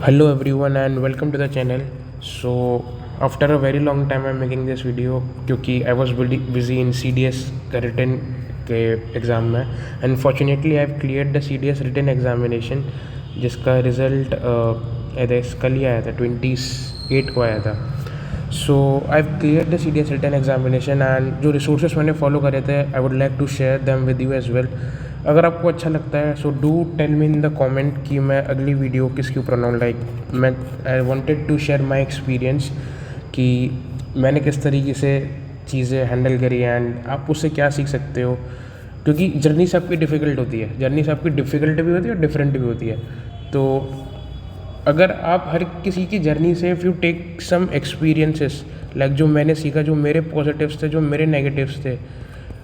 Hello everyone and welcome to the channel. So after a very long time I'm making this video क्योंकि I was really busy in CDS का written के exam में. Unfortunately I've cleared the CDS written examination जिसका result कल ही आया था, 28 को आया था. So I clear the CDS written examination and जो रिसोर्सेज मैंने फॉलो करे थे I would like to share them with you as well. अगर आपको अच्छा लगता है so do tell me in the comment कि मैं अगली वीडियो किसके ऊपर बनाऊँ. लाइक मैं I wanted to share my experience कि मैंने किस तरीके से चीज़ें हैंडल करी एंड आप उससे क्या सीख सकते हो. क्योंकि जर्नी सबकी डिफ़िकल्ट होती है, जर्नी सबकी डिफ़िकल्ट भी होती है और डिफरेंट भी होती है. तो अगर आप हर किसी की जर्नी से if you take some experiences like जो मैंने सीखा, जो मेरे पॉजिटिव्स थे, जो मेरे नेगेटिव्स थे,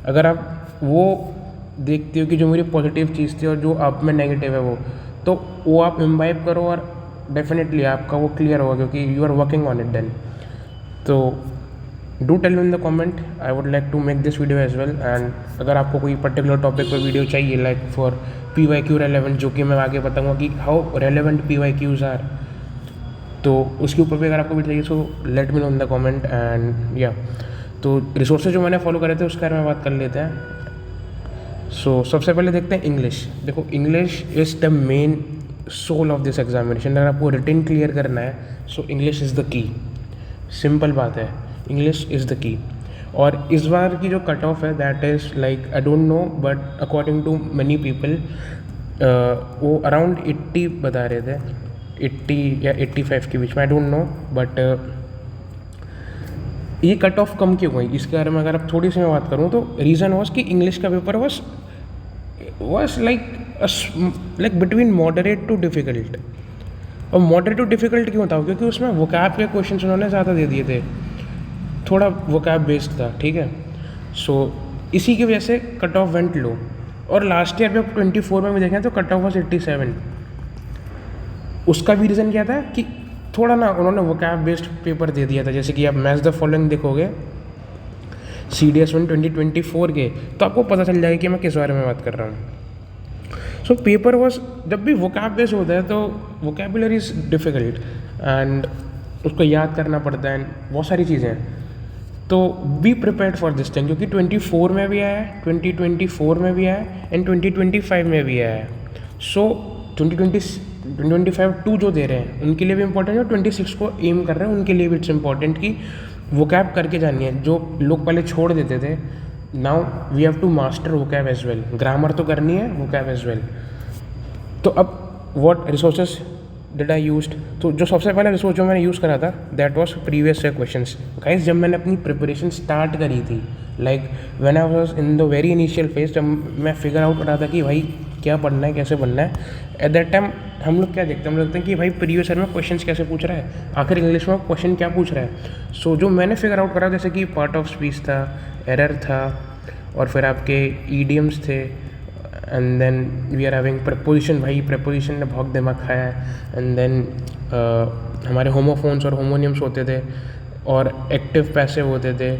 अगर आप वो देखते हो कि जो मेरी पॉजिटिव चीज़ थी और जो आप में नेगेटिव है वो वो आप इम्बाइब करो और डेफिनेटली आपका वो क्लियर होगा क्योंकि you are working on it then. तो do tell me in the comment. I would like to make this video as well. And अगर आपको कोई पर्टिकुलर टॉपिक पर वीडियो चाहिए लाइक फॉर PYQ रेलेवेंट, जो कि मैं आगे बताऊंगा कि हाउ रेलेवेंट PYQs आर, तो उसके ऊपर भी अगर आपको वीडियो चाहिए so let me know in the comment. And या तो रिसोर्सेज जो मैंने फॉलो करे थे उसके बारे में बात कर लेते हैं. सो सबसे पहले देखते हैं इंग्लिश. देखो English is the main soul of this examination. अगर आपको रिटन क्लियर करना है so English is the key. Simple बात है, इंग्लिश इज़ द की. और इस बार की जो कट ऑफ है that is like I don't know but according to many people वो अराउंड 80 बता रहे थे, 80 या 85 के बीच में. आई डोंट नो बट ये कट ऑफ कम क्यों हुई इसके बारे में अगर आप थोड़ी सी मैं बात करूँ तो रीज़न वॉज कि इंग्लिश का paper was like between moderate too difficult. और मॉडरेट टू डिफ़िकल्ट क्यों था? क्योंकि उसमें वोकैब के क्वेश्चन उन्होंने ज़्यादा दे दिए थे, थोड़ा वोकैब बेस्ड था, ठीक है. सो इसी की वजह से कट ऑफ वेंट लो. और लास्ट ईयर जब 24 में भी देखें तो कट ऑफ वॉज 87. उसका भी रीज़न क्या था कि थोड़ा ना उन्होंने वोकैब बेस्ड पेपर दे दिया था. जैसे कि आप मैच द फॉलोइंग देखोगे CDS 2024 के तो आपको पता चल जाएगा कि मैं किस बारे में बात कर रहा हूँ. सो पेपर वॉज, जब भी वोकैब बेस्ड होता है तो वोकैबुलरी इज़ डिफ़िकल्ट एंड उसको याद करना पड़ता है, बहुत सारी चीज़ें हैं. तो be prepared for this thing क्योंकि 24 में भी आया है, 2024 में भी आया है एंड 2025 में भी आया है. सो 2025 2 जो दे रहे हैं उनके लिए भी इंपॉर्टेंट है और 26 को एम कर रहे हैं उनके लिए भी इट्स इंपॉर्टेंट कि वोकैब करके जानी है. जो लोग पहले छोड़ देते थे, now we have to master vocab as well. Grammar तो करनी है, वोकैब एज वेल. तो अब what resources did I used, तो जो सबसे पहला रिसोर्स जो मैंने यूज़ करा था that was previous year questions. Guys जब मैंने अपनी प्रिपरेशन स्टार्ट करी थी like when I was in the very initial phase, जब मैं फिगर आउट कर रहा था कि भाई क्या पढ़ना है, कैसे पढ़ना है, एट दैट टाइम हम लोग क्या देखते हैं, हम लोग देखते हैं कि भाई प्रीवियस ईयर में क्वेश्चंस कैसे पूछ रहा है, आखिर इंग्लिश में क्वेश्चन क्या पूछ रहा है. सो जो मैंने फिगर आउट करा जैसे कि पार्ट ऑफ स्पीच था, एरर था, और फिर आपके ईडियम्स थे, and then we are having preposition. भाई प्रपोजिशन ने बहुत दिमाग खाया है. एंड देन हमारे होमोफोन्स और होमोनियम्स होते थे और एक्टिव पैसिव होते थे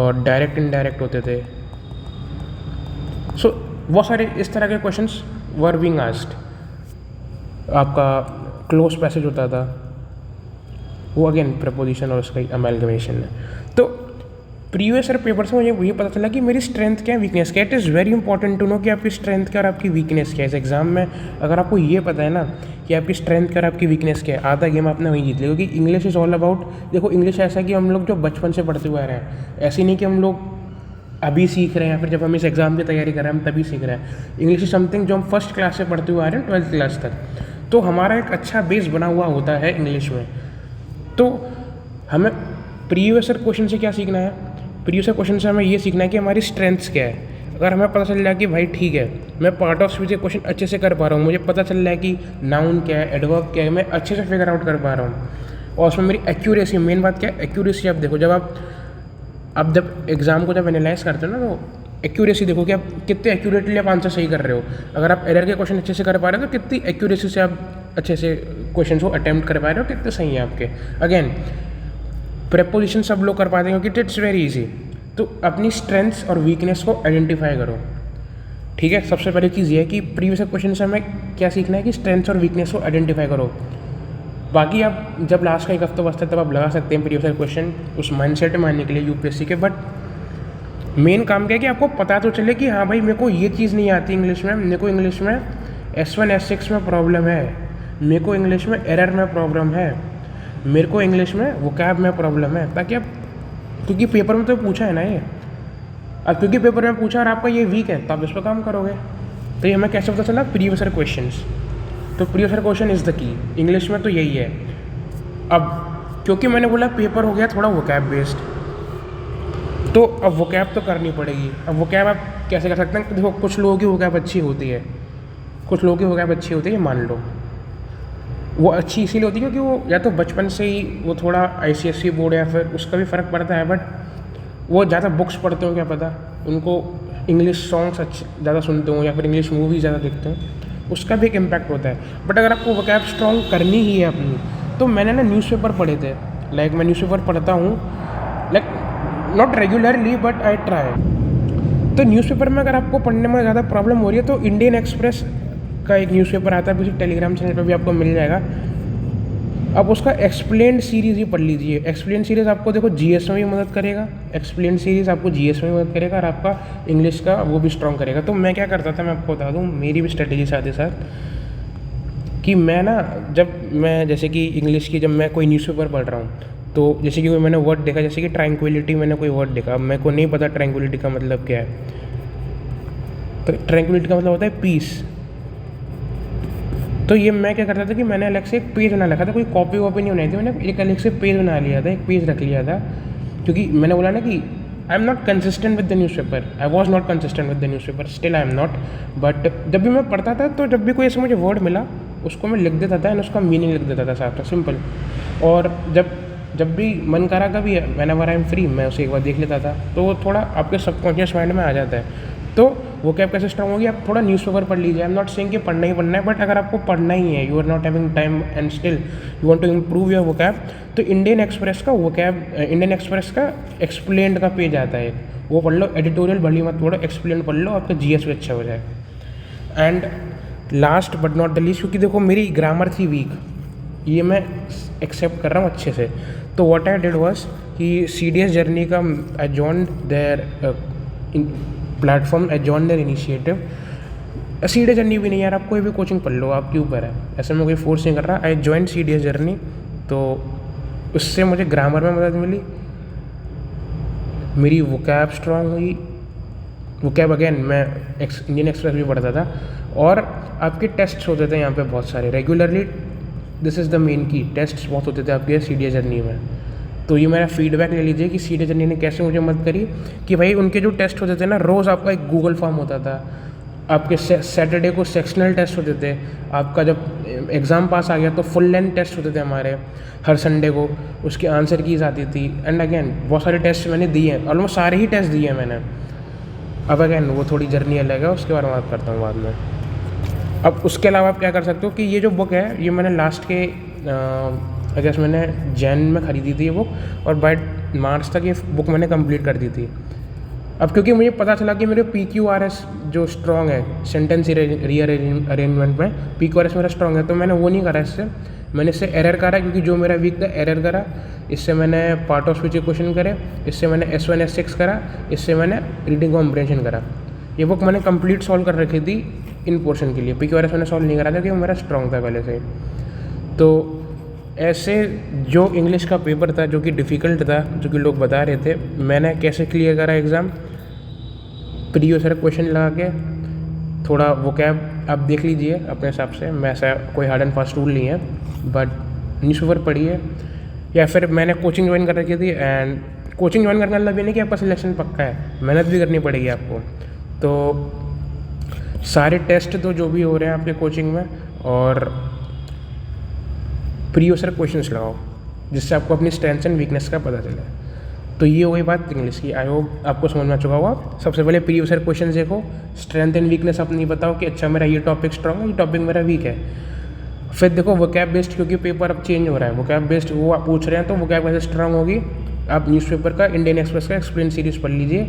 और डायरेक्ट इनडायरेक्ट होते थे. सो बहुत सारे इस तरह के क्वेश्चंस वर बीइंग आस्क्ड. आपका क्लोज पैसेज होता था, वो अगेन प्रपोजिशन और उसका अमेलगमेशन है. तो प्रीवियस ईयर पेपर से मुझे ये पता चला कि मेरी स्ट्रेंथ क्या है, वीकनेस क्या है. It is very important to know कि आपकी स्ट्रेंथ क्या और आपकी वीकनेस क्या है. इस एग्जाम में अगर आपको ये पता है ना कि आपकी स्ट्रेंथ क्या और आपकी वीकनेस क्या है, आधा गेम आपने वहीं जीत लिया. क्योंकि इंग्लिश इज़ ऑल अबाउट, देखो इंग्लिश ऐसा कि हम लोग जो बचपन से पढ़ते हुए आ रहे हैं, ऐसे नहीं कि हम लोग अभी सीख रहे हैं या फिर जब हम इस एग्ज़ाम की तैयारी कर रहे हैं हम तभी सीख रहे हैं. इंग्लिश इज समथिंग जो हम फर्स्ट क्लास से पढ़ते हुए आ रहे हैं 12th क्लास तक. तो हमारा एक अच्छा बेस बना हुआ होता है इंग्लिश में. तो हमें प्रीवियस ईयर क्वेश्चन से क्या सीखना है, प्रीवियस ईयर क्वेश्चन से हमें ये सीखना है कि हमारी स्ट्रेंथ्स क्या है. अगर हमें पता चल जाए कि भाई ठीक है मैं पार्ट ऑफ स्पीच के क्वेश्चन अच्छे से कर पा रहा हूँ, मुझे पता चल रहा है कि नाउन क्या है, एडवर्ब क्या है, मैं अच्छे से फिगर आउट कर पा रहा हूँ, और उसमें मेरी एक्यूरेसी, मेन बात क्या है एक्यूरेसी. आप देखो जब आप जब एग्ज़ाम को जब एनालाइज करते हो ना तो एक्यूरेसी देखो कि आप कितने एक्यूरेटली आप आंसर सही कर रहे हो. अगर आप एरर के क्वेश्चन अच्छे से कर पा रहे हो तो कितनी एक्यूरेसी से आप अच्छे से क्वेश्चन को अटैम्प्ट कर पा रहे हो, कितने सही हैं आपके. अगेन प्रेपोजिशन सब लोग कर पाते हैं क्योंकि इट्स वेरी इजी. तो अपनी स्ट्रेंथ्स और वीकनेस को आइडेंटिफाई करो, ठीक है. सबसे पहली चीज़ ये है कि प्रीवियस क्वेश्चन से हमें क्या सीखना है कि स्ट्रेंथ्स और वीकनेस को आइडेंटिफाई करो. बाकी आप जब लास्ट का एक हफ्ता बचता है तब आप लगा सकते हैं प्रीवियस ईयर क्वेश्चन उस माइंडसेट में आने के लिए यूपीएससी के। बट मेन काम क्या है कि आपको पता तो चले कि हाँ भाई मेरे को ये चीज़ नहीं आती इंग्लिश में, मेरे को इंग्लिश में S1 S6 में प्रॉब्लम है, मेरे को इंग्लिश में एरर में प्रॉब्लम है, मेरे को इंग्लिश में वोकैब में प्रॉब्लम है, ताकि आप, क्योंकि पेपर में तो पूछा है ना ये, अब क्योंकि पेपर में पूछा और आपका ये वीक है तो आप इस पर काम करोगे। तो ये हमें कैसे पता चला? Previous year questions. तो previous year question is the key, English में तो यही है। अब क्योंकि मैंने बोला पेपर हो गया थोड़ा वोकैब बेस्ड, तो अब वोकैब तो करनी पड़ेगी। अब वोकैब आप कैसे कर सकते हैं? देखो कुछ लोगों की वोकैब अच्छी होती है, कुछ लोगों की वोकैब अच्छी होती है, मान लो वो अच्छी इसीलिए होती है क्योंकि वो या तो बचपन से ही वो थोड़ा ICSE बोर्ड या फिर उसका भी फ़र्क पड़ता है, बट वो ज़्यादा बुक्स पढ़ते हो, क्या पता उनको इंग्लिश सॉन्ग्स अच्छे ज़्यादा सुनते हो या फिर इंग्लिश मूवी ज़्यादा देखते हो, उसका भी एक इम्पैक्ट होता है। बट अगर आपको वोकैब स्ट्रॉन्ग करनी ही है अपनी, तो मैंने ना न्यूज़पेपर पढ़े थे, लाइक मैं न्यूज़पेपर पढ़ता हूँ, like not regularly but I try. तो न्यूज़पेपर में अगर आपको पढ़ने में ज़्यादा प्रॉब्लम हो रही है तो इंडियन एक्सप्रेस का एक न्यूज़पेपर आता है, किसी टेलीग्राम चैनल पर भी आपको मिल जाएगा, आप उसका एक्सप्लेन्ड सीरीज़ ही पढ़ लीजिए। एक्सप्लेन सीरीज़ आपको देखो GS में भी मदद करेगा, एक्सप्लेन सीरीज़ आपको GS में भी मदद करेगा और आपका इंग्लिश का वो भी स्ट्रॉन्ग करेगा। तो मैं क्या करता था, मैं आपको बता दूँ मेरी भी स्ट्रेटेजी साथ ही साथ, कि मैं ना जब मैं जैसे कि इंग्लिश की जब मैं कोई न्यूज़पेपर पढ़ रहा हूँ तो जैसे कि मैंने वर्ड देखा, जैसे कि ट्रैंक्विलिटी, मैंने कोई वर्ड देखा, अब मेरे को नहीं पता ट्रैंक्विलिटी का मतलब क्या है, तो ट्रैंक्विलिटी का मतलब होता है पीस। तो ये मैं क्या करता था कि मैंने अलग से एक पेज बना रखा था, कोई कॉपी वॉपी नहीं बनाई थी, मैंने एक अलग से पेज बना लिया था, एक पेज रख लिया था, क्योंकि मैंने बोला ना कि आई am not consistent with the newspaper, I was not consistent with the newspaper, still I am not. But जब भी मैं पढ़ता था तो जब भी कोई ऐसा मुझे वर्ड मिला उसको मैं लिख देता था एंड उसका मीनिंग लिख देता था साथ में, सिंपल। और जब भी मन करा कभी when ever I am free मैं उसे एक बार देख लेता था, तो वो थोड़ा आपके सबकॉन्शियस माइंड में आ जाता है। तो वो कैब कैसे स्ट्रॉन्ग होगी? आप थोड़ा न्यूज़पेपर पढ़ लीजिए। आई एम नॉट सेइंग कि पढ़ना ही पढ़ना है, बट अगर आपको पढ़ना ही है, you are not having time and still you want to improve your vocab, तो इंडियन एक्सप्रेस का एक्सप्लेन्ड का पेज आता है, वो पढ़ लो। एडिटोरियल भली मत पढ़ो, एक्सप्लेन पढ़ लो, आपका GS भी अच्छा हो जाए। And last but not the least, क्योंकि देखो मेरी ग्रामर थी वीक, ये मैं एक्सेप्ट कर रहा हूँ अच्छे से, तो व्हाट आई डिड वाज कि CDS जर्नी का I joined their platform, I joined their initiative. CDS journey भी नहीं यार, आप कोई भी कोचिंग पढ़ लो, आपके ऊपर है, ऐसे में कोई फोर्स नहीं कर रहा। आई जॉइंड CDS जर्नी, तो उससे मुझे ग्रामर में मदद मिली, मेरी वोकैब स्ट्रॉन्ग हुई। वोकैब अगेन मैं इंडियन एक्सप्रेस भी पढ़ता था, और आपके टेस्ट होते थे यहाँ पे बहुत सारे regularly, this is the main की, टेस्ट बहुत होते थे आपके CDS जर्नी में। तो ये मेरा फीडबैक ले लीजिए कि CDS जर्नी ने कैसे मुझे मदद करी, कि भाई उनके जो टेस्ट होते थे ना, रोज़ आपका एक गूगल फॉर्म होता था, आपके सैटरडे को सेक्शनल टेस्ट होते थे, आपका जब एग्ज़ाम पास आ गया तो फुल लेंथ टेस्ट होते थे हमारे हर संडे को, उसकी आंसर कीज आती थी। एंड अगेन बहुत सारे टेस्ट मैंने दिए हैं, ऑलमोस्ट सारे ही टेस्ट दिए हैं मैंने। अब अगेन वो थोड़ी जर्नी अलग है, उसके बारे में बात करता हूँ बाद में। अब उसके अलावा आप क्या कर सकते हो कि ये जो बुक है ये मैंने लास्ट के आई गेस मैंने जैन में ख़रीदी थी ये बुक, और बाय मार्च तक ये बुक मैंने कंप्लीट कर दी थी। अब क्योंकि मुझे पता चला कि मेरे PQRS जो स्ट्रॉन्ग है सेंटेंस रीअरेंजमेंट में, PQRS मेरा स्ट्रॉन्ग है, तो मैंने वो नहीं करा इससे, मैंने इससे एरर करा, क्योंकि जो मेरा वीक था एरर करा, इससे मैंने पार्ट ऑफ स्पीच के क्वेश्चन करे, इससे मैंने S1 S6 करा, इससे मैंने रीडिंग कॉम्प्रिहेंशन करा। ये बुक मैंने कंप्लीट सॉल्व कर रखी थी इन पोर्शन के लिए, PQRS मैंने सॉल्व नहीं करा था क्योंकि वो मेरा स्ट्रॉन्ग था पहले से। तो ऐसे जो इंग्लिश का पेपर था जो कि डिफ़िकल्ट था, जो कि लोग बता रहे थे, मैंने कैसे क्लियर करा एग्ज़ाम, प्रीवियस ईयर क्वेश्चन लगा के, थोड़ा वोकैब आप देख लीजिए अपने हिसाब से, मैं ऐसा कोई हार्ड एंड फास्ट रूल नहीं है, बट न्यूज़पेपर पढ़िए, या फिर मैंने कोचिंग ज्वाइन कर रखी थी। एंड कोचिंग ज्वाइन करने का मतलब ये नहीं कि आपका सिलेक्शन पक्का है, मेहनत भी करनी पड़ेगी आपको। तो सारे टेस्ट तो जो भी हो रहे हैं आपके कोचिंग में, और प्रीवियस ईयर क्वेश्चंस लगाओ, जिससे आपको अपनी स्ट्रेंथ्स एंड वीकनेस का पता चले। तो ये वही बात इंग्लिश की, आई होप आपको समझ में आ चुका होगा। सबसे पहले प्रीवियस ईयर क्वेश्चन देखो, स्ट्रेंथ एंड वीकनेस अपनी बताओ कि अच्छा मेरा ये टॉपिक स्ट्रॉन्ग है, ये टॉपिक मेरा वीक है। फिर देखो वोकैब बेस्ड, क्योंकि पेपर अब चेंज हो रहा है, वोकैब बेस्ड वो आप पूछ रहे हैं, तो वोकैब कैसे स्ट्रॉन्ग होगी, आप न्यूज़पेपर का इंडियन एक्सप्रेस का एक्सप्लेन सीरीज़ पढ़ लीजिए,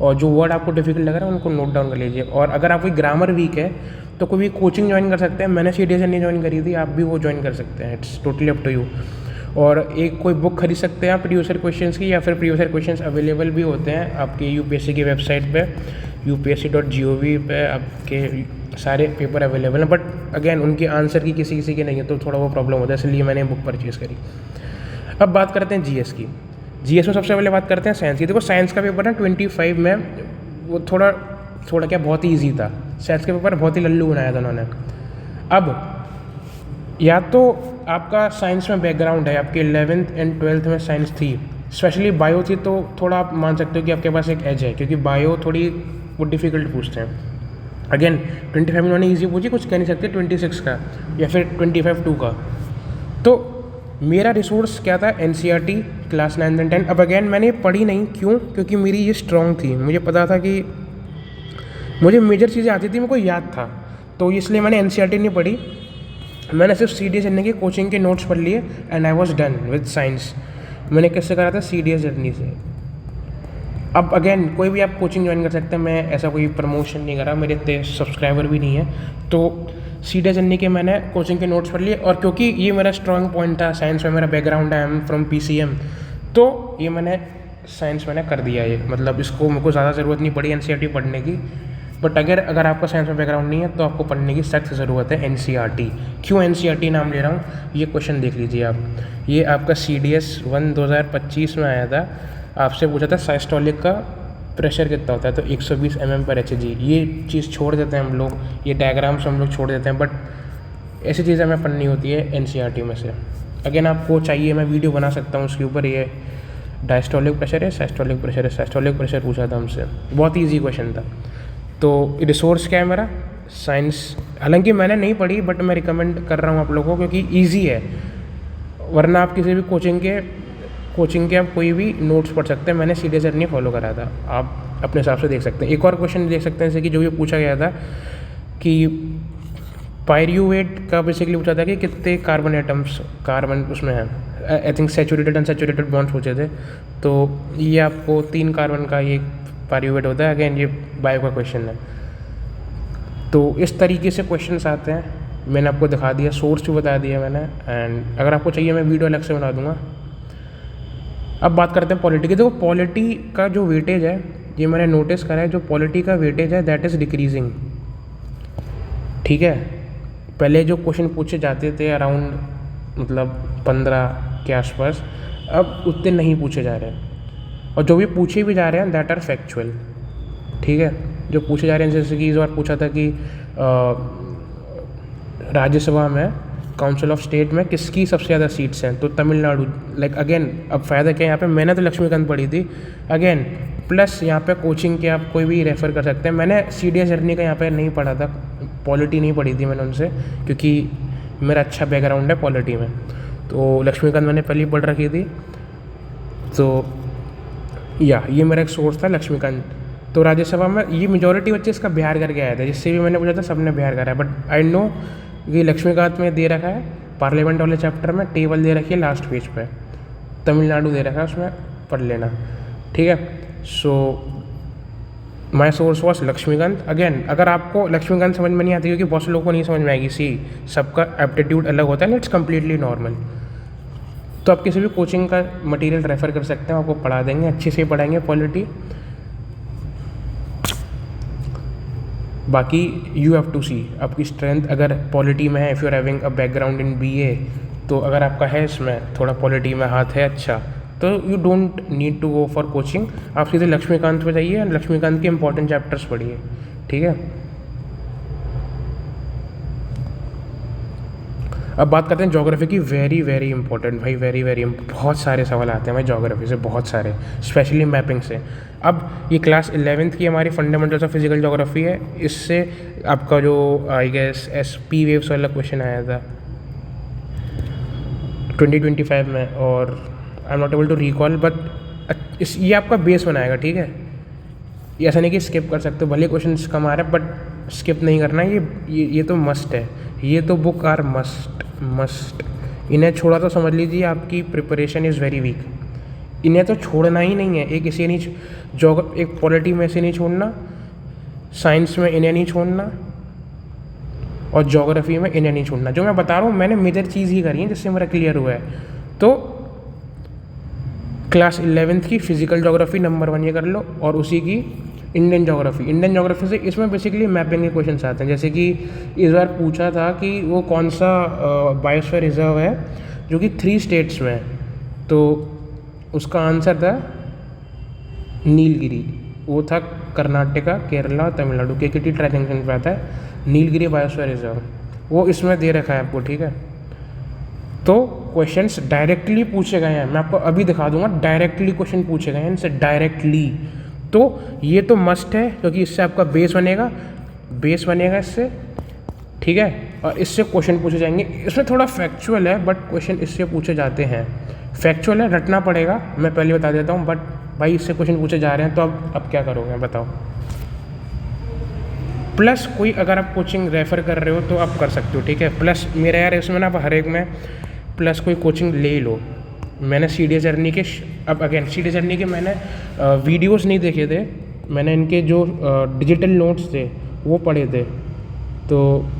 और जो वर्ड आपको डिफिकल्ट लग रहा है उनको नोट डाउन कर लीजिए। और अगर आपकी ग्रामर वीक है तो कोई भी कोचिंग ज्वाइन कर सकते हैं। मैंने CDS नहीं ज्वाइन करी थी, आप भी वो ज्वाइन कर सकते हैं, it's totally up to you. और एक कोई बुक खरीद सकते हैं आप प्रीवियस क्वेश्चंस की, या फिर प्रीवियस क्वेश्चंस अवेलेबल भी होते हैं आपके UPSC की वेबसाइट पे, upsc.gov पे आपके सारे पेपर अवेलेबल हैं। बट अगेन उनके आंसर की किसी किसी के नहीं है, तो थोड़ा वो प्रॉब्लम होता है, इसलिए मैंने बुक परचेज़ करी। अब बात करते हैं GS की। GS में सबसे पहले बात करते हैं साइंस की। देखो साइंस का पेपर है 25 में, वो थोड़ा क्या बहुत ही ईजी था। साइंस का पेपर बहुत ही लल्लू बनाया था उन्होंने। अब या तो आपका साइंस में बैकग्राउंड है, आपके 11th एंड 12th में साइंस थी, स्पेशली बायो थी, तो थोड़ा आप मान सकते हो कि आपके पास एक एज है, क्योंकि बायो थोड़ी वो डिफ़िकल्ट पूछते हैं। अगेन 25 में उन्होंने ईजी पूछी, कुछ कह नहीं सकते 26 का या फिर 25-2 का। तो मेरा रिसोर्स क्या था, NCERT क्लास 9 एंड 10। अब अगेन मैंने पढ़ी नहीं, क्यों? क्योंकि मेरी ये स्ट्रॉन्ग थी, मुझे पता था कि मुझे मेजर चीज़ें आती थी, मेरे को याद था, तो इसलिए मैंने NCERT नहीं पढ़ी। मैंने सिर्फ CDS जर्नी के कोचिंग के नोट्स पढ़ लिए and I was done with science. मैंने किससे करा था? CDS जर्नी से। अब अगेन कोई भी आप कोचिंग ज्वाइन कर सकते हैं, मैं ऐसा कोई प्रमोशन नहीं करा, मेरे इतने सब्सक्राइबर भी नहीं है। तो CDS जर्नी के मैंने कोचिंग के नोट्स पढ़ लिए, और क्योंकि ये मेरा स्ट्रॉन्ग पॉइंट था, साइंस में मेरा बैकग्राउंड है, आई एम फ्रॉम PCM, तो ये मैंने साइंस मैंने कर दिया। ये मतलब इसको मेरे को ज़्यादा ज़रूरत नहीं पड़ी NCERT पढ़ने की। बट अगर आपका साइंस में बैकग्राउंड नहीं है तो आपको पढ़ने की सख्त ज़रूरत है NCERT। क्यों NCERT नाम ले रहा हूँ, ये क्वेश्चन देख लीजिए आप। ये आपका CDS 1 2025 में आया था, आपसे पूछा था साइस्टोलिक का प्रेशर कितना होता है, तो 120 mm/Hg। ये चीज़ छोड़ देते हैं हम लोग, ये डायग्राम्स हम लोग छोड़ देते हैं, बट ऐसी चीज़ें हमें पढ़नी होती है NCERT में से। अगेन आपको चाहिए मैं वीडियो बना सकता हूँ उसके ऊपर। ये डायस्टोलिक प्रेशर है, साइस्टोलिक प्रेशर है, साइस्टोलिक प्रेशर पूछा था हमसे, बहुत ईजी क्वेश्चन था। तो रिसोर्स क्या है मेरा? साइंस। हालांकि मैंने नहीं पढ़ी, बट मैं रिकमेंड कर रहा हूँ आप लोगों को, क्योंकि ईजी है। वरना आप किसी भी कोचिंग के आप कोई भी नोट्स पढ़ सकते हैं। मैंने CDS जर्नी फॉलो करा था, आप अपने हिसाब से देख सकते हैं। एक और क्वेश्चन देख सकते हैं, जैसे कि जो ये पूछा गया था कि पायरुवेट का बेसिकली पूछा था कि कितने कार्बन एटम्स कार्बन उसमें है। I think saturated unsaturated bonds पूछे थे, तो ये आपको 3 कार्बन का ये पायरुवेट होता है। अगेन ये बायो का क्वेश्चन है। तो इस तरीके से क्वेश्चंस आते हैं, मैंने आपको दिखा दिया, सोर्स भी बता दिया मैंने। एंड अगर आपको चाहिए मैं वीडियो अलग से बना दूंगा। अब बात करते हैं पॉलिटी की। देखो पॉलिटी का जो वेटेज है, ये मैंने नोटिस करा है, जो पॉलिटी का वेटेज है दैट इज़ डिक्रीजिंग। ठीक है, पहले जो क्वेश्चन पूछे जाते थे अराउंड मतलब 15 के आसपास, अब उतने नहीं पूछे जा रहे हैं, और जो भी पूछे भी जा रहे हैं दैट आर फैक्चुअल। ठीक है, जो पूछे जा रहे हैं, जैसे कि इस बार पूछा था कि राज्यसभा में काउंसिल ऑफ स्टेट में किसकी सबसे ज़्यादा सीट्स हैं, तो तमिलनाडु। लाइक अगेन अब फ़ायदा क्या है यहाँ पे, मैंने तो लक्ष्मीकांत पढ़ी थी। अगेन प्लस यहाँ पे कोचिंग के आप कोई भी रेफ़र कर सकते हैं। मैंने CDS जर्नी का यहाँ पे नहीं पढ़ा था, पॉलिटी नहीं पढ़ी थी मैंने उनसे, क्योंकि मेरा अच्छा बैकग्राउंड है पॉलिटी में। तो लक्ष्मीकांत मैंने पहले पढ़ रखी थी, तो ये मेरा एक सोर्स था लक्ष्मीकांत। तो राज्यसभा में ये मेजॉरिटी बच्चे इसका बिहार करके आए थे, जिससे भी मैंने पूछा था सबने बिहार करा है। बट आई नो ये लक्ष्मीकांत में दे रखा है, पार्लियामेंट वाले चैप्टर में टेबल दे रखी है लास्ट पेज पे, तमिलनाडु दे रखा है, उसमें पढ़ लेना। ठीक है, so my source was Lakshmikant. Again अगर आपको लक्ष्मीकांत समझ में नहीं आती, क्योंकि बहुत से लोगों को नहीं समझ में आएगी, सबका एप्टीट्यूड अलग होता है, इट्स कम्प्लीटली नॉर्मल। तो आप किसी भी कोचिंग का मटेरियल रेफ़र कर सकते हैं, आपको पढ़ा देंगे, अच्छे से पढ़ाएंगे पॉलिटी। बाकी यू हैव टू सी आपकी स्ट्रेंथ अगर पॉलिटी में है, if you are having a background in BA, तो अगर आपका है इसमें थोड़ा पॉलिटी में हाथ है अच्छा, तो you don't need to go for coaching, आप सीधे लक्ष्मीकांत पे जाइए और लक्ष्मीकांत के इंपॉर्टेंट चैप्टर्स पढ़िए। ठीक है, अब बात करते हैं ज्योग्राफी की। वेरी वेरी इंपॉर्टेंट भाई, वेरी बहुत सारे सवाल आते हैं भाई ज्योग्राफी से, बहुत सारे, स्पेशली मैपिंग से। अब ये क्लास 11th की हमारी फंडामेंटल्स ऑफ फिजिकल ज्योग्राफी है, इससे आपका जो आई गेस SP वेव्स वाला क्वेश्चन आया था 2025 में, और I am not able to recall, but ये आपका बेस बनाएगा। ठीक है, ये ऐसा नहीं कि स्किप कर सकते हो, भले क्वेश्चन कम आ रहे हैं बट स्किप नहीं करना, ये तो मस्ट है, ये तो बुक आर मस्ट। इन्हें छोड़ा तो समझ लीजिए आपकी प्रिपरेशन इज़ वेरी वीक। इन्हें तो छोड़ना ही नहीं है, एक इसे नहीं, एक पॉलिटी में से नहीं छोड़ना, साइंस में इन्हें नहीं छोड़ना, और ज्योग्राफी में इन्हें नहीं छोड़ना। जो मैं बता रहा हूँ मैंने मेजर चीज़ ही करी है जिससे मेरा क्लियर हुआ है। तो क्लास 11th की फिजिकल ज्योग्राफी नंबर 1 ये कर लो, और उसी की इंडियन ज्योग्राफी से इसमें बेसिकली मैपिंग के क्वेश्चन आते हैं। जैसे कि इस बार पूछा था कि वो कौन सा बायोस्फीयर रिजर्व है जो कि 3 स्टेट्स में है, तो उसका आंसर था नीलगिरी। वो था कर्नाटका, केरला, तमिलनाडु के KT ट्राई जंक्शन पे आता है नीलगिरी बायोस्फीयर रिजर्व, वो इसमें दे रखा है आपको, ठीक है। तो क्वेश्चंस डायरेक्टली पूछे गए हैं, मैं आपको अभी दिखा दूंगा, डायरेक्टली क्वेश्चन पूछे गए हैं इनसे डायरेक्टली। तो ये तो मस्ट है क्योंकि इससे आपका बेस बनेगा इससे, ठीक है। और इससे क्वेश्चन पूछे जाएंगे। इसमें थोड़ा फैक्चुअल है बट क्वेश्चन इससे पूछे जाते हैं। फैक्चुअल है, रटना पड़ेगा, मैं पहले बता देता हूँ, बट भाई इससे क्वेश्चन पूछे जा रहे हैं तो अब क्या करोगे बताओ। प्लस कोई अगर आप कोचिंग रेफ़र कर रहे हो तो आप कर सकते हो, ठीक है। प्लस मेरा यार इसमें ना हर एक में प्लस कोई कोचिंग ले लो। मैंने सीडीएस जर्नी के सीडीएस जर्नी के मैंने वीडियोस नहीं देखे थे, मैंने इनके जो डिजिटल नोट्स थे वो पढ़े थे, तो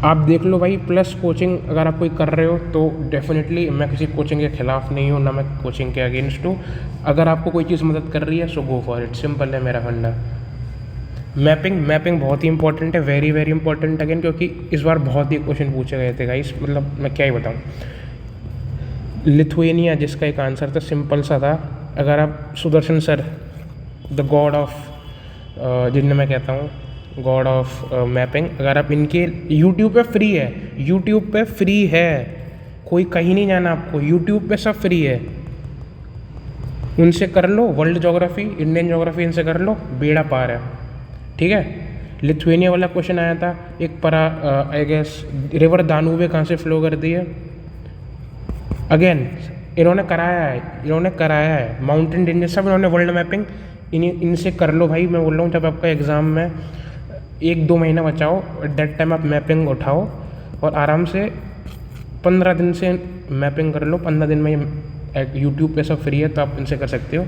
आप देख लो भाई। प्लस कोचिंग अगर आप कोई कर रहे हो तो डेफिनेटली, मैं किसी कोचिंग के ख़िलाफ़ नहीं हूँ, ना मैं कोचिंग के अगेंस्ट हूँ। अगर आपको कोई चीज़ मदद कर रही है सो गो फॉर इट, सिंपल है मेरा फंडा। मैपिंग बहुत ही इंपॉर्टेंट है, वेरी वेरी इंपॉर्टेंट अगेन, क्योंकि इस बार बहुत ही क्वेश्चन पूछे गए थे गाइस, मतलब मैं क्या ही बताऊँ। लिथुएनिया जिसका एक आंसर था सिंपल सा था। अगर आप Sudarshan sir, the God of, जिन्हें मैं कहता हूँ गॉड ऑफ मैपिंग, अगर आप इनके यूट्यूब पे फ्री है, कोई कहीं नहीं जाना आपको, यूट्यूब पे सब फ्री है, उनसे कर लो। वर्ल्ड ज्योग्राफी, इंडियन ज्योग्राफी, इनसे कर लो, बेड़ा पार है, ठीक है। लिथुएनिया वाला क्वेश्चन आया था एक आई गेस रिवर दानूबे कहाँ से फ्लो करती है। अगेन इन्होंने कराया है माउंटेन रेंजेस सब, इन्होंने वर्ल्ड मैपिंग, इनसे कर लो भाई। मैं बोल रहा हूँ जब आपका एग्ज़ाम में 1-2 महीना बचाओ, एट दैट टाइम आप मैपिंग उठाओ और आराम से 15 दिन से मैपिंग कर लो। 15 दिन में ये यूट्यूब पे सब फ्री है, तो आप इनसे कर सकते हो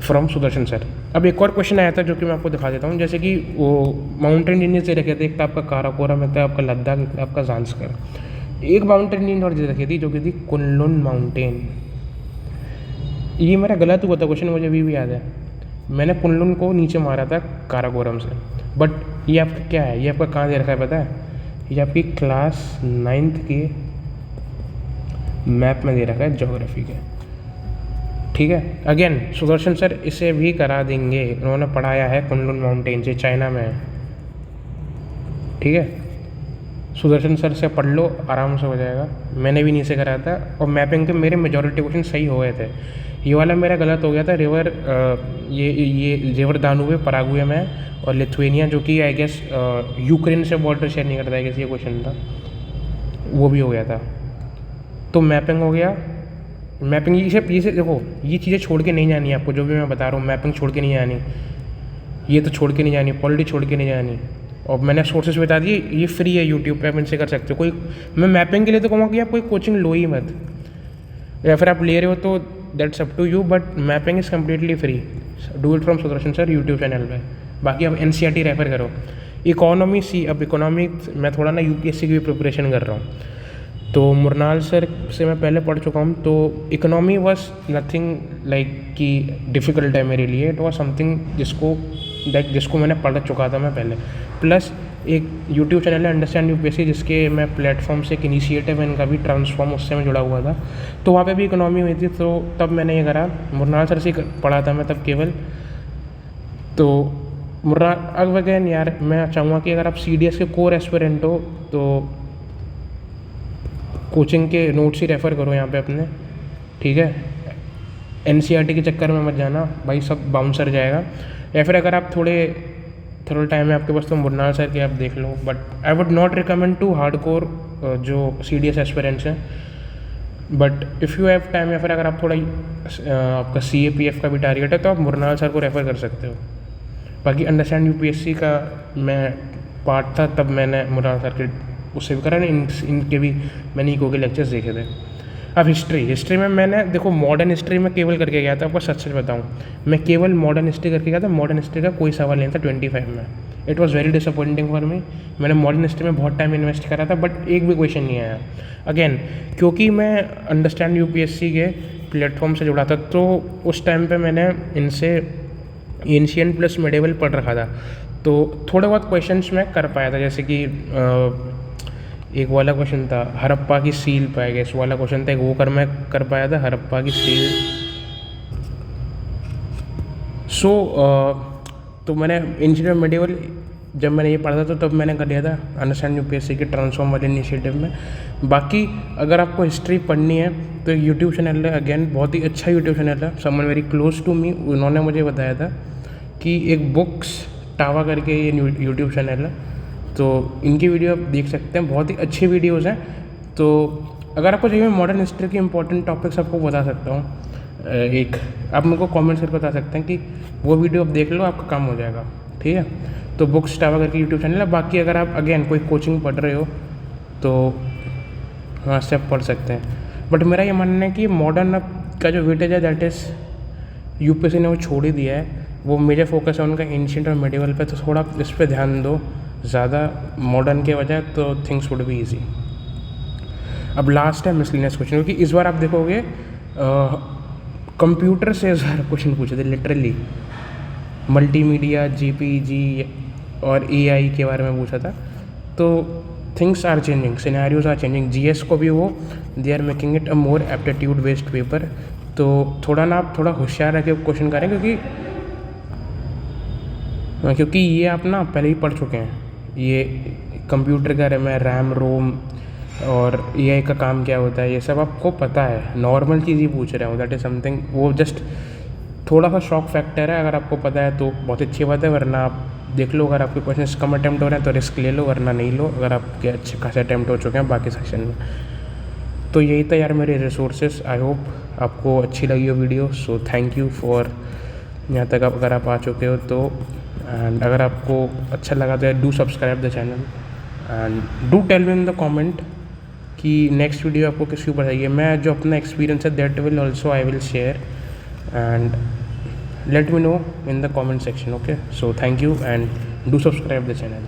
फ्रॉम सुदर्शन सर। अब एक और क्वेश्चन आया था जो कि मैं आपको दिखा देता हूँ। जैसे कि वो माउंटेन रेंजेस से रखे थे, एक था आपका काराकोरम, एक था आपका लद्दाख, एक था आपका ज़ांस्कर। एक माउंटेन रेंज और रखी थी जो कि थी कुनलुन माउंटेन। ये मेरा गलत हुआ था क्वेश्चन, मुझे अभी भी याद है। मैंने कुनलुन को नीचे मारा था काराकोरम से, बट ये आपका क्या है, ये आपका कहाँ दे रखा है पता है, ये आपकी क्लास 9th के मैप में दे रखा है ज्योग्राफी के, ठीक है। अगेन सुदर्शन सर इसे भी करा देंगे, उन्होंने पढ़ाया है कुनलुन माउंटेन से, चाइना में है, ठीक है। सुदर्शन सर से पढ़ लो, आराम से हो जाएगा। मैंने भी नीचे कराया था और मैपिंग के मेरे मेजॉरिटी क्वेश्चन सही हो गए थे। ये वाला मेरा गलत हो गया था, ये रिवर दानूबे पराग्वे में, और लिथुएनिया जो कि आई गेस यूक्रेन से बॉर्डर शेयर नहीं करता है, किसी ये क्वेश्चन था, वो भी हो गया था। तो मैपिंग हो गया। मैपिंग ये देखो, ये चीज़ें छोड़ के नहीं जानी आपको, जो भी मैं बता रहा हूँ मैपिंग छोड़ के नहीं जानी, ये तो छोड़ के नहीं जानी, पॉलिटी छोड़ के नहीं जानी। और मैंने सोर्सेज बता दिए, ये फ्री है यूट्यूब पे, आप इनसे कर सकते हो। कोई मैं मैपिंग के लिए तो कहूँगा कि आप कोई कोचिंग लो ही मत, या फिर आप ले रहे हो तो that's up to you, but mapping is completely free. Do it from Sudarshan sir YouTube channel पे। बाकी आप NCERT रेफर करो। इकोनॉमी अब इकोनॉमिक्स मैं थोड़ा ना UPSC की भी प्रिपरेशन कर रहा हूँ, तो मुरनाल सर से मैं पहले पढ़ चुका हूँ। तो इकोनॉमी वॉज नथिंग लाइक कि डिफ़िकल्ट है मेरे लिए, इट वॉज समथिंग जिसको मैंने पढ़ चुका था मैं पहले। प्लस एक यूट्यूब चैनल है अंडरस्टैंड UPSC, जिसके मैं प्लेटफॉर्म से एक इनिशिएटिव है इनका भी, ट्रांसफॉर्म, उससे मैं जुड़ा हुआ था, तो वहाँ पे भी इकोनॉमी हुई थी, तो तब मैंने ये करा। मुरनाल सर से पढ़ा था मैं तब केवल। तो अब अगेन यार मैं चाहूँगा कि अगर आप CDS के कोर एस्पिरेंट हो तो कोचिंग के नोट्स ही रेफ़र करो यहाँ पे अपने, ठीक है। NCERT के चक्कर में मत जाना भाई, सब बाउंसर जाएगा। या फिर अगर आप थोड़ा टाइम है आपके पास तो मुरनाल सर के आप देख लो, but I would not recommend to hardcore जो CDS एस्पिरेंट्स हैं। But if you have time, या फिर अगर आप थोड़ा आपका CAPF का भी टारगेट है तो आप मुरनाल सर को रेफ़र कर सकते हो। बाकी अंडरस्टैंड UPSC का मैं पार्ट था, तब मैंने मुरनाल सर के उससे भी करा, इनके भी मैंने इको के लेक्चर्स देखे थे। अब हिस्ट्री में मैंने देखो मॉडर्न हिस्ट्री में केवल करके गया था, आपको सच बताऊँ, मैं केवल मॉडर्न हिस्ट्री करके गया था। मॉडर्न हिस्ट्री का कोई सवाल नहीं था 25 में, it was very disappointing for me. मैंने मॉडर्न हिस्ट्री में बहुत टाइम इन्वेस्ट करा था बट एक भी क्वेश्चन नहीं आया। अगेन क्योंकि मैं अंडरस्टैंड यूपीएससी के प्लेटफॉर्म से जुड़ा था, तो उस टाइम पे मैंने इनसे एंशिएंट प्लस मिडिवल पढ़ रखा था, तो थोड़े बहुत क्वेश्चंस मैं कर पाया था। जैसे कि एक वाला क्वेश्चन था हड़प्पा की सील पाया गया, इस वाला क्वेश्चन था, एक वो मैं कर पाया था हड़प्पा की सील। सो तो मैंने एंशिएंट और मिडिवल जब मैंने ये पढ़ा था तो तब मैंने कर लिया था अंडरस्टैंड यूपीएससी के ट्रांसफॉर्म वाले इनिशिएटिव में। बाकी अगर आपको हिस्ट्री पढ़नी है तो एक यूट्यूब चैनल है, अगेन बहुत ही अच्छा यूट्यूब चैनल है, someone very close to me, उन्होंने मुझे बताया था कि एक बुक्स टावा करके ये यूट्यूब चैनल है, तो इनकी वीडियो आप देख सकते हैं, बहुत ही अच्छी वीडियोज़ हैं। तो अगर आपको चाहिए मॉडर्न हिस्ट्री के इंपॉर्टेंट टॉपिक्स आपको बता सकता हूँ, एक आप मेरे को कमेंट्स करके बता सकते हैं कि वो वीडियो आप देख लो, आपका काम हो जाएगा, ठीक है। तो बुक्स टावा करके यूट्यूब चैनल है। बाकी अगर आप अगेन कोई कोचिंग पढ़ रहे हो तो वहाँ से आप पढ़ सकते हैं। बट मेरा ये मानना है कि मॉडर्न का जो वेटेज है दैट इज़ यूपीएससी ने वो छोड़ ही दिया है, वो मेजर फोकस है उनका एंशिएंट और मिडिवल पे, तो थोड़ा इस पर ध्यान दो ज़्यादा मॉडर्न के वजह, तो थिंग्स वुड बी ईजी। अब लास्ट है मिसलिनियस क्वेश्चन, क्योंकि इस बार आप देखोगे कंप्यूटर से इस बार क्वेश्चन पूछे थे लिटरली, मल्टीमीडिया, जेपीजी और एआई के बारे में पूछा था। तो things are changing, scenarios are changing. GS को भी वो they are making it a more aptitude based paper, तो थोड़ा ना आप थोड़ा होशियार रह के क्वेश्चन करें, क्योंकि ये आप ना पहले ही पढ़ चुके हैं। ये कंप्यूटर का रैम रोम और एआई का काम क्या होता है, ये सब आपको पता है, नॉर्मल चीज़ ही पूछ रहे हो, दैट इज़ समथिंग, वो जस्ट थोड़ा सा शॉक फैक्टर है। अगर आपको पता है तो बहुत अच्छी बात है, वरना आप देख लो, अगर आपके क्वेश्चन कम अटैम्प्ट हो रहे हैं तो रिस्क ले लो, वरना नहीं लो, अगर आपके अच्छे खासे अटैम्प्ट हो चुके हैं बाकी सेक्शन में। तो यही था यार मेरे रिसोर्सेज। आई होप आपको अच्छी लगी हो video, so thank you for यहाँ तक अगर आप आ चुके हो तो। एंड अगर आपको अच्छा लगा तो do subscribe the channel and do tell me in the comment कि नेक्स्ट वीडियो आपको किसके ऊपर चाहिए। मैं जो अपना एक्सपीरियंस है that will also I will share and let me know in the comment section. Okay, so thank you and do subscribe the channel.